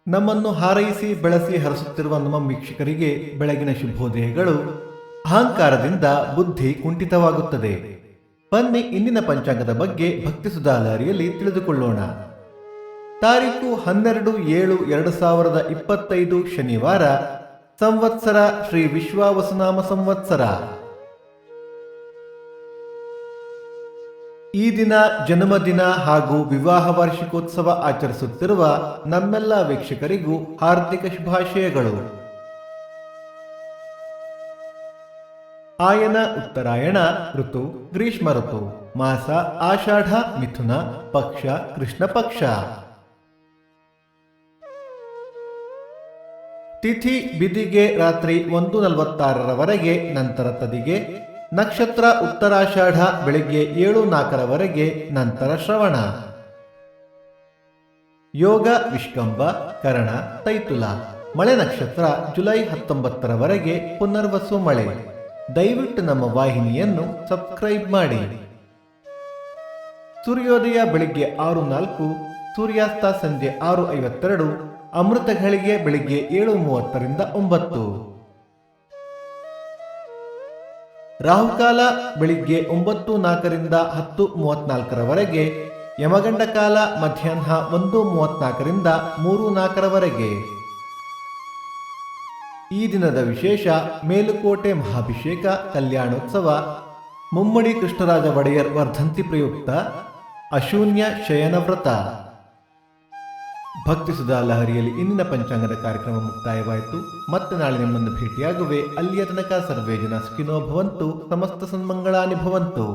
ನಮ್ಮನ್ನು ಹಾರೈಸಿ ಬೆಳೆಸಿ ಹರಸುತ್ತಿರುವ ನಮ್ಮ ವೀಕ್ಷಕರಿಗೆ ಬೆಳಗಿನ ಶುಭೋದಯಗಳು. ಅಹಂಕಾರದಿಂದ ಬುದ್ಧಿ ಕುಂಠಿತವಾಗುತ್ತದೆ. ಬನ್ನಿ ಇಂದಿನ ಪಂಚಾಂಗದ ಬಗ್ಗೆ ಭಕ್ತಿ ಸುಧಾಲಹರಿಯಲ್ಲಿ ತಿಳಿದುಕೊಳ್ಳೋಣ. ತಾರೀಕು 12/7/2025 ಶನಿವಾರ. ಸಂವತ್ಸರ ಶ್ರೀ ವಿಶ್ವಾವಸುನಾಮ ಸಂವತ್ಸರ. ಈ ದಿನ ಜನ್ಮದಿನ ಹಾಗೂ ವಿವಾಹ ವಾರ್ಷಿಕೋತ್ಸವ ಆಚರಿಸುತ್ತಿರುವ ನಮ್ಮೆಲ್ಲ ವೀಕ್ಷಕರಿಗೂ ಹಾರ್ದಿಕ ಶುಭಾಶಯಗಳು. ಆಯನ ಉತ್ತರಾಯಣ ಋತು ಗ್ರೀಷ್ಮ ಋತು. ಮಾಸ ಆಷಾಢ ಮಿಥುನ. ಪಕ್ಷ ಕೃಷ್ಣ ಪಕ್ಷ. ತಿಥಿ ಬಿದಿಗೆ ರಾತ್ರಿ 1:46 ನಂತರ ತದಿಗೆ. ನಕ್ಷತ್ರ ಉತ್ತರಾಷಾಢ ಬೆಳಿಗ್ಗೆ 7:04 ನಂತರ ಶ್ರವಣ. ಯೋಗ ವಿಷ್ಕಂಭ ಕರಣ ತೈತುಲ. ಮಳೆ ನಕ್ಷತ್ರ ಜುಲೈ 19 ಪುನರ್ವಸು ಮಳೆ. ದಯವಿಟ್ಟು ನಮ್ಮ ವಾಹಿನಿಯನ್ನು ಸಬ್ಸ್ಕ್ರೈಬ್ ಮಾಡಿ. ಸೂರ್ಯೋದಯ ಬೆಳಿಗ್ಗೆ 6:04, ಸೂರ್ಯಾಸ್ತ ಸಂಜೆ 6:52, ಅಮೃತ ಘಳಿಗೆ ಬೆಳಿಗ್ಗೆ 7:30 9. ರಾಹುಕಾಲ ಬೆಳಿಗ್ಗೆ 9:04 10:34. ಯಮಗಂಡ ಕಾಲ ಮಧ್ಯಾಹ್ನ 1:34 3:04. ಈ ದಿನದ ವಿಶೇಷ ಮೇಲುಕೋಟೆ ಮಹಾಭಿಷೇಕ ಕಲ್ಯಾಣೋತ್ಸವ. ಮುಮ್ಮಡಿ ಕೃಷ್ಣರಾಜ ಒಡೆಯರ್ ವರ್ಧಂತಿ ಪ್ರಯುಕ್ತ ಅಶೂನ್ಯ ಶಯನ ವ್ರತ. ಭಕ್ತಿ ಸುಧಾ ಲಹರಿಯಲ್ಲಿ ಇಂದಿನ ಪಂಚಾಂಗದ ಕಾರ್ಯಕ್ರಮ ಮುಕ್ತಾಯವಾಯಿತು. ಮತ್ತೆ ನಾಳೆ ನಿಮ್ಮನ್ನು ಭೇಟಿಯಾಗುವೆ. ಅಲ್ಲಿಯ ತನಕ ಸರ್ವೇ ಜನ ಸುಖಿನೋ ಭವಂತು. ಸಮಸ್ತ ಸನ್ಮಂಗಳಾನಿ ಭವಂತು.